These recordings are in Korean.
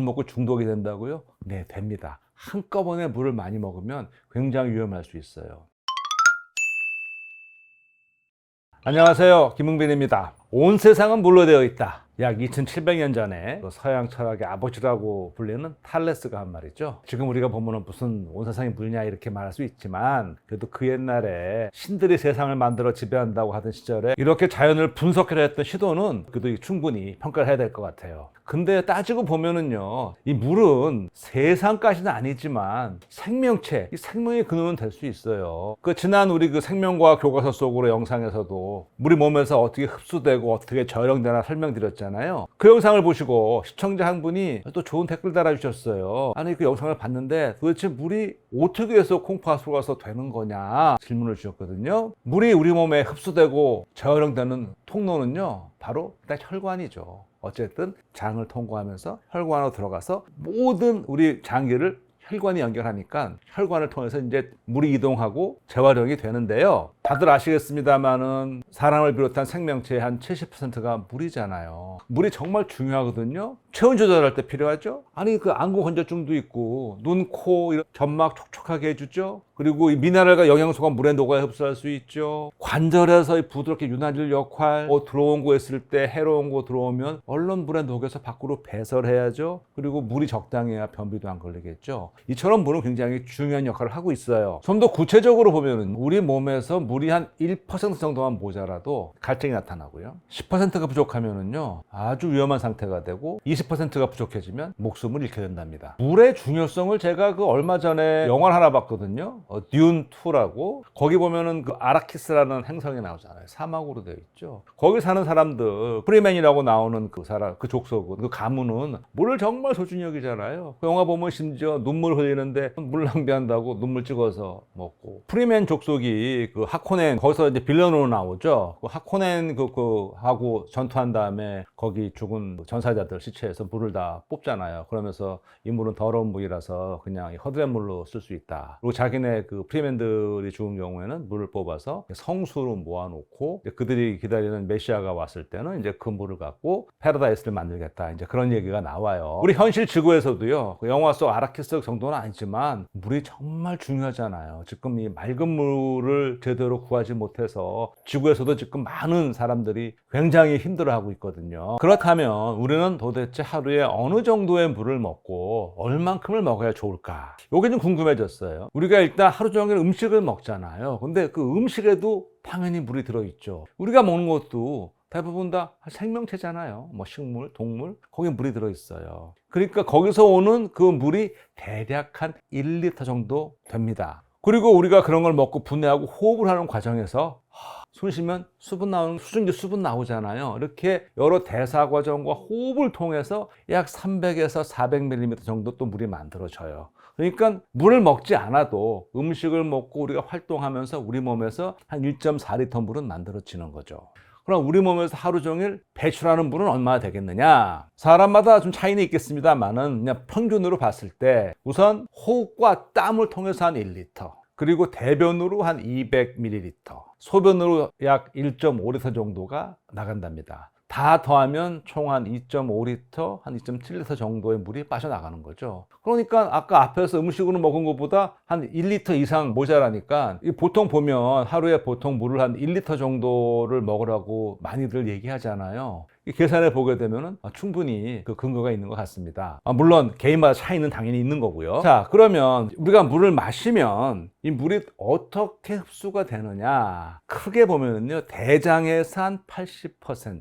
먹고 중독이 된다고요? 네, 됩니다. 한꺼번에 물을 많이 먹으면 굉장히 위험할 수 있어요. 안녕하세요, 김흥빈입니다. 온 세상은 물로 되어 있다. 약 2700년 전에 서양 철학의 아버지라고 불리는 탈레스가 한 말이죠. 지금 우리가 보면 무슨 온 세상이 물냐 이렇게 말할 수 있지만, 그래도 그 옛날에 신들이 세상을 만들어 지배한다고 하던 시절에 이렇게 자연을 분석해야 했던 시도는 그래도 충분히 평가를 해야 될 것 같아요. 근데 따지고 보면은요, 이 물은 세상까지는 아니지만 생명체, 이 생명의 근원은 될 수 있어요. 지난 우리 생명과학 교과서 속으로 영상에서도 물이 몸에서 어떻게 흡수되고 어떻게 저혈형되나 설명드렸잖아요. 그 영상을 보시고 시청자 한 분이 또 좋은 댓글 달아주셨어요. 아니, 그 영상을 봤는데 도대체 물이 어떻게 해서 콩팥 속아서 되는 거냐 질문을 주셨거든요. 물이 우리 몸에 흡수되고 저혈형되는 통로는요, 바로 일단 혈관이죠. 어쨌든 장을 통과하면서 혈관으로 들어가서 모든 우리 장기를 혈관이 연결하니까 혈관을 통해서 이제 물이 이동하고 재활용이 되는데요. 다들 아시겠습니다만은 사람을 비롯한 생명체의 한 70%가 물이잖아요. 물이 정말 중요하거든요. 체온 조절할 때 필요하죠. 아니, 안구 건조증도 있고 눈, 코 이런 점막 촉촉하게 해주죠. 그리고 이 미네랄과 영양소가 물에 녹아 흡수할 수 있죠. 관절에서 부드럽게 윤활유 역할, 들어온 거 있을 때 해로운 거 들어오면 얼른 물에 녹여서 밖으로 배설해야죠. 그리고 물이 적당해야 변비도 안 걸리겠죠. 이처럼 물은 굉장히 중요한 역할을 하고 있어요. 좀 더 구체적으로 보면은 우리 몸에서 물이 한 1% 정도만 모자라도 갈증이 나타나고요. 10%가 부족하면은요, 아주 위험한 상태가 되고 20%가 부족해지면 목숨을 잃게 된답니다. 물의 중요성을 제가 얼마 전에 영화를 하나 봤거든요. 듄2라고. 거기 보면은 아라키스라는 행성이 나오잖아요. 사막으로 되어 있죠. 거기 사는 사람들, 프리맨이라고 나오는 그 족속은, 그 가문은 물을 정말 소중히 여기잖아요. 그 영화 보면 심지어 눈물 흘리는데 물 낭비한다고 눈물 찍어서 먹고. 프리맨 족속이 하코넨, 거기서 이제 빌런으로 나오죠. 하코넨 하고 전투한 다음에 거기 죽은 전사자들 시체에서 물을 다 뽑잖아요. 그러면서 이 물은 더러운 물이라서 그냥 허드렛 물로 쓸 수 있다. 그리고 자기네 프리맨들이 죽은 경우에는 물을 뽑아서 성수로 모아놓고 그들이 기다리는 메시아가 왔을 때는 이제 그 물을 갖고 패러다이스를 만들겠다. 이제 그런 얘기가 나와요. 우리 현실 지구에서도요, 영화 속 아라키스 정도는 아니지만 물이 정말 중요하잖아요. 지금 이 맑은 물을 제대로 구하지 못해서 지구에서도 지금 많은 사람들이 굉장히 힘들어하고 있거든요. 그렇다면 우리는 도대체 하루에 어느 정도의 물을 먹고 얼만큼을 먹어야 좋을까? 이게 좀 궁금해졌어요. 우리가 일단 하루 종일 음식을 먹잖아요. 근데 그 음식에도 당연히 물이 들어있죠. 우리가 먹는 것도 대부분 다 생명체잖아요. 식물, 동물, 거기에 물이 들어있어요. 그러니까 거기서 오는 그 물이 대략 한 1리터 정도 됩니다. 그리고 우리가 그런 걸 먹고 분해하고 호흡을 하는 과정에서 숨 쉬면 수분 나오는 수증기 수분 나오잖아요. 이렇게 여러 대사 과정과 호흡을 통해서 약 300에서 400ml 정도 또 물이 만들어져요. 그러니까 물을 먹지 않아도 음식을 먹고 우리가 활동하면서 우리 몸에서 한 1.4리터 물은 만들어지는 거죠. 그럼 우리 몸에서 하루 종일 배출하는 물은 얼마나 되겠느냐? 사람마다 좀 차이는 있겠습니다만은 그냥 평균으로 봤을 때 우선 호흡과 땀을 통해서 한 1리터, 그리고 대변으로 한 200ml, 소변으로 약 1.5리터 정도가 나간답니다. 다 더하면 총 한 2.5리터, 한 2.7리터 정도의 물이 빠져나가는 거죠. 그러니까 아까 앞에서 음식으로 먹은 것보다 한 1리터 이상 모자라니까, 보통 보면 하루에 보통 물을 한 1리터 정도를 먹으라고 많이들 얘기하잖아요. 계산해 보게 되면 충분히 그 근거가 있는 것 같습니다. 물론 개인마다 차이는 당연히 있는 거고요. 자, 그러면 우리가 물을 마시면 이 물이 어떻게 흡수가 되느냐? 크게 보면은요, 대장에서 한 80%,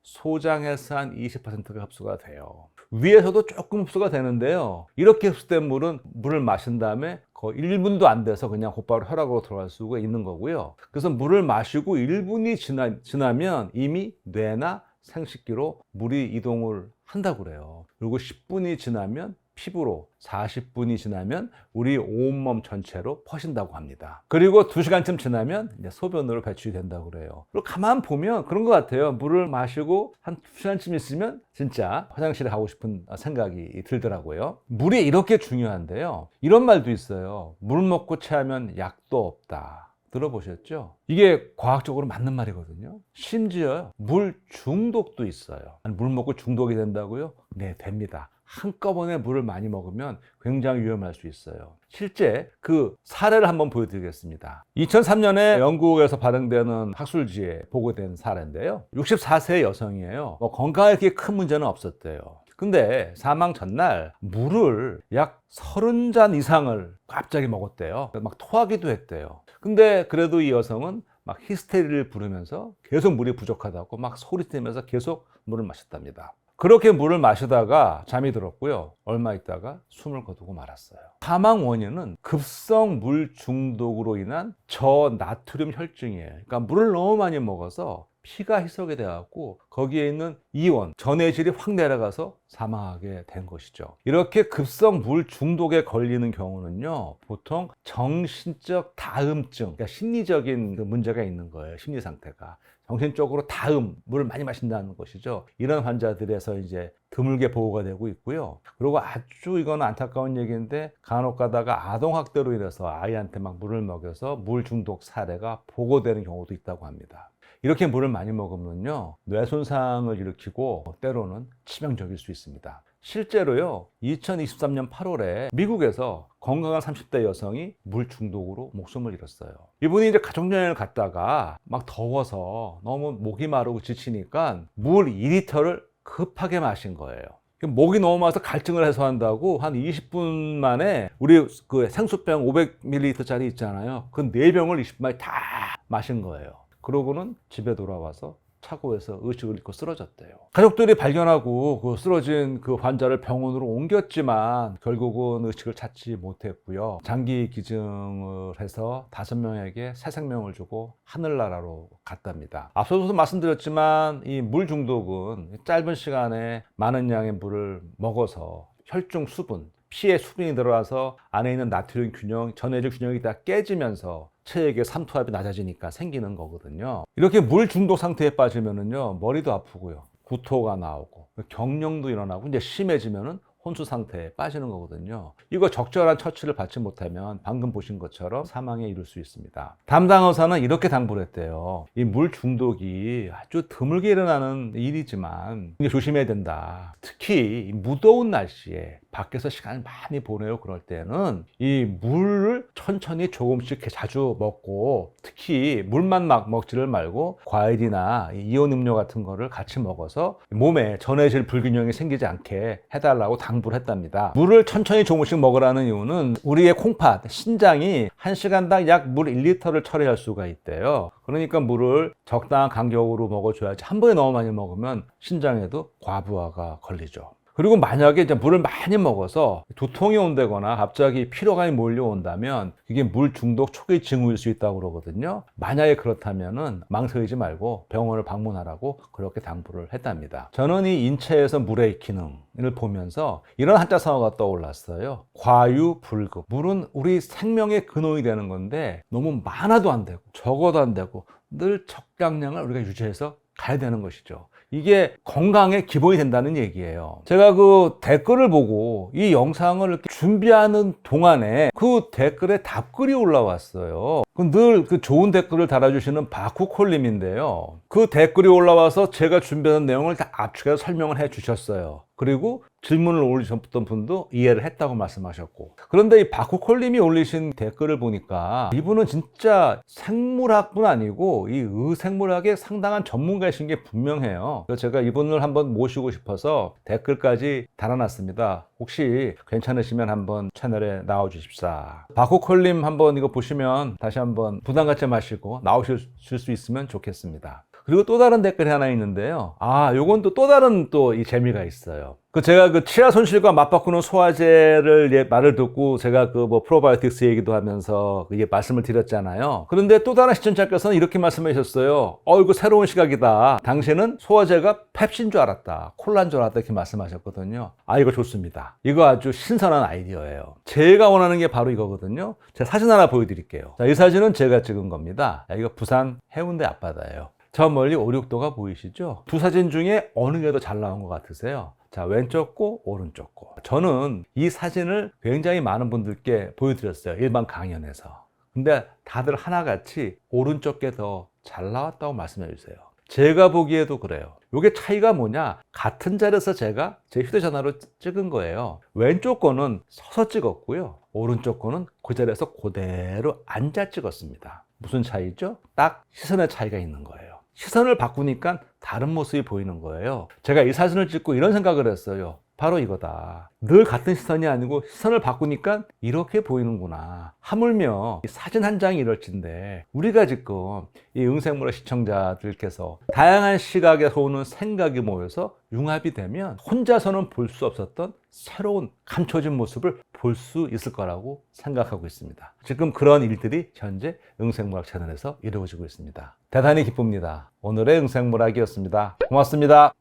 소장에서 한 20%가 흡수가 돼요. 위에서도 조금 흡수가 되는데요, 이렇게 흡수된 물을 마신 다음에 거의 1분도 안 돼서 그냥 곧바로 혈압으로 들어갈 수가 있는 거고요. 그래서 물을 마시고 1분이 지나면 이미 뇌나 생식기로 물이 이동을 한다고 그래요. 그리고 10분이 지나면 피부로, 40분이 지나면 우리 온몸 전체로 퍼진다고 합니다. 그리고 2시간쯤 지나면 이제 소변으로 배출이 된다고 그래요. 그리고 가만 보면 그런 것 같아요. 물을 마시고 한 2시간쯤 있으면 진짜 화장실에 가고 싶은 생각이 들더라고요. 물이 이렇게 중요한데요, 이런 말도 있어요. 물 먹고 체하면 약도 없다. 들어보셨죠? 이게 과학적으로 맞는 말이거든요. 심지어 물 중독도 있어요. 물 먹고 중독이 된다고요? 네, 됩니다. 한꺼번에 물을 많이 먹으면 굉장히 위험할 수 있어요. 실제 그 사례를 한번 보여드리겠습니다. 2003년에 영국에서 발행되는 학술지에 보고된 사례인데요. 64세 여성이에요. 건강에 그렇게 큰 문제는 없었대요. 근데 사망 전날 물을 약 30잔 이상을 갑자기 먹었대요. 막 토하기도 했대요. 근데 그래도 이 여성은 막 히스테리를 부르면서 계속 물이 부족하다고 막 소리치면서 계속 물을 마셨답니다. 그렇게 물을 마시다가 잠이 들었고요. 얼마 있다가 숨을 거두고 말았어요. 사망 원인은 급성 물 중독으로 인한 저나트륨 혈증이에요. 그러니까 물을 너무 많이 먹어서 피가 희석이 돼갖고 거기에 있는 이온, 전해질이 확 내려가서 사망하게 된 것이죠. 이렇게 급성 물 중독에 걸리는 경우는요, 보통 정신적 다음증, 그러니까 심리적인 그 문제가 있는 거예요. 심리 상태가. 정신적으로 물을 많이 마신다는 것이죠. 이런 환자들에서 이제 드물게 보고가 되고 있고요. 그리고 아주 이건 안타까운 얘기인데 간혹 가다가 아동학대로 인해서 아이한테 막 물을 먹여서 물 중독 사례가 보고되는 경우도 있다고 합니다. 이렇게 물을 많이 먹으면요, 뇌 손상을 일으키고 때로는 치명적일 수 있습니다. 실제로요, 2023년 8월에 미국에서 건강한 30대 여성이 물 중독으로 목숨을 잃었어요. 이분이 이제 가족여행을 갔다가 막 더워서 너무 목이 마르고 지치니까 물 2리터를 급하게 마신 거예요. 목이 너무 마서 갈증을 해소한다고 한 20분 만에 우리 그 생수병 500ml짜리 있잖아요. 그 4병을 20분 만에 다 마신 거예요. 그러고는 집에 돌아와서 차고에서 의식을 잃고 쓰러졌대요. 가족들이 발견하고 그 쓰러진 그 환자를 병원으로 옮겼지만 결국은 의식을 찾지 못했고요. 장기 기증을 해서 5명에게 새 생명을 주고 하늘나라로 갔답니다. 앞서도 말씀드렸지만 이 물 중독은 짧은 시간에 많은 양의 물을 먹어서 혈중 수분, 피에 수분이 들어와서 안에 있는 나트륨 균형, 전해질 균형이 다 깨지면서 체액의 삼투압이 낮아지니까 생기는 거거든요. 이렇게 물 중독 상태에 빠지면은요, 머리도 아프고요, 구토가 나오고, 경련도 일어나고, 이제 심해지면은 혼수 상태에 빠지는 거거든요. 이거 적절한 처치를 받지 못하면 방금 보신 것처럼 사망에 이를 수 있습니다. 담당 의사는 이렇게 당부를 했대요. 이 물 중독이 아주 드물게 일어나는 일이지만 조심해야 된다. 특히 무더운 날씨에 밖에서 시간을 많이 보내요. 그럴 때는 이 물을 천천히 조금씩 자주 먹고, 특히 물만 막 먹지를 말고 과일이나 이온 음료 같은 거를 같이 먹어서 몸에 전해질 불균형이 생기지 않게 해달라고 당부를 했답니다. 물을 천천히 조금씩 먹으라는 이유는 우리의 콩팥, 신장이 1시간당 약 물 1리터를 처리할 수가 있대요. 그러니까 물을 적당한 간격으로 먹어줘야지 한 번에 너무 많이 먹으면 신장에도 과부하가 걸리죠. 그리고 만약에 이제 물을 많이 먹어서 두통이 온다거나 갑자기 피로감이 몰려온다면 이게 물 중독 초기 징후일 수 있다고 그러거든요. 만약에 그렇다면은 망설이지 말고 병원을 방문하라고 그렇게 당부를 했답니다. 저는 이 인체에서 물의 기능을 보면서 이런 한자성어가 떠올랐어요. 과유불급. 물은 우리 생명의 근원이 되는 건데 너무 많아도 안 되고 적어도 안 되고 늘 적당량을 우리가 유지해서 가야 되는 것이죠. 이게 건강의 기본이 된다는 얘기예요. 제가 그 댓글을 보고 이 영상을 이렇게 준비하는 동안에 그 댓글에 답글이 올라왔어요. 늘 그 좋은 댓글을 달아주시는 바쿠콜님인데요. 그 댓글이 올라와서 제가 준비한 내용을 다 압축해서 설명을 해 주셨어요. 그리고 질문을 올리셨던 분도 이해를 했다고 말씀하셨고, 그런데 이 바쿠콜님이 올리신 댓글을 보니까 이분은 진짜 생물학뿐 아니고 이 의생물학에 상당한 전문가이신 게 분명해요. 그래서 제가 이분을 한번 모시고 싶어서 댓글까지 달아놨습니다. 혹시 괜찮으시면 한번 채널에 나와주십사. 바쿠콜님 한번 이거 보시면 다시 한번 부담 갖지 마시고 나오실 수 있으면 좋겠습니다. 그리고 또 다른 댓글이 하나 있는데요. 요건 또 다른 이 재미가 있어요. 제가 그 치아 손실과 맞바꾸는 소화제를 말을 듣고 제가 프로바이오틱스 얘기도 하면서 이게 말씀을 드렸잖아요. 그런데 또 다른 시청자께서는 이렇게 말씀해 주셨어요. 이거 새로운 시각이다. 당신은 소화제가 펩시인 줄 알았다. 콜라인 줄 알았다. 이렇게 말씀하셨거든요. 이거 좋습니다. 이거 아주 신선한 아이디어예요. 제가 원하는 게 바로 이거거든요. 제가 사진 하나 보여드릴게요. 자, 이 사진은 제가 찍은 겁니다. 이거 부산 해운대 앞바다예요. 저 멀리 5, 6도가 보이시죠? 두 사진 중에 어느 게 더 잘 나온 것 같으세요? 자, 왼쪽 거, 오른쪽 거. 저는 이 사진을 굉장히 많은 분들께 보여드렸어요. 일반 강연에서. 근데 다들 하나같이 오른쪽 게 더 잘 나왔다고 말씀해 주세요. 제가 보기에도 그래요. 이게 차이가 뭐냐? 같은 자리에서 제가 제 휴대전화로 찍은 거예요. 왼쪽 거는 서서 찍었고요. 오른쪽 거는 그 자리에서 그대로 앉아 찍었습니다. 무슨 차이죠? 딱 시선의 차이가 있는 거예요. 시선을 바꾸니까 다른 모습이 보이는 거예요. 제가 이 사진을 찍고 이런 생각을 했어요. 바로 이거다. 늘 같은 시선이 아니고 시선을 바꾸니까 이렇게 보이는구나. 하물며 이 사진 한 장이 이럴진데 우리가 지금 이 응생물학 시청자들께서 다양한 시각에서 오는 생각이 모여서 융합이 되면 혼자서는 볼 수 없었던 새로운 감춰진 모습을 볼 수 있을 거라고 생각하고 있습니다. 지금 그런 일들이 현재 응생물학 채널에서 이루어지고 있습니다. 대단히 기쁩니다. 오늘의 응생물학이었습니다. 고맙습니다.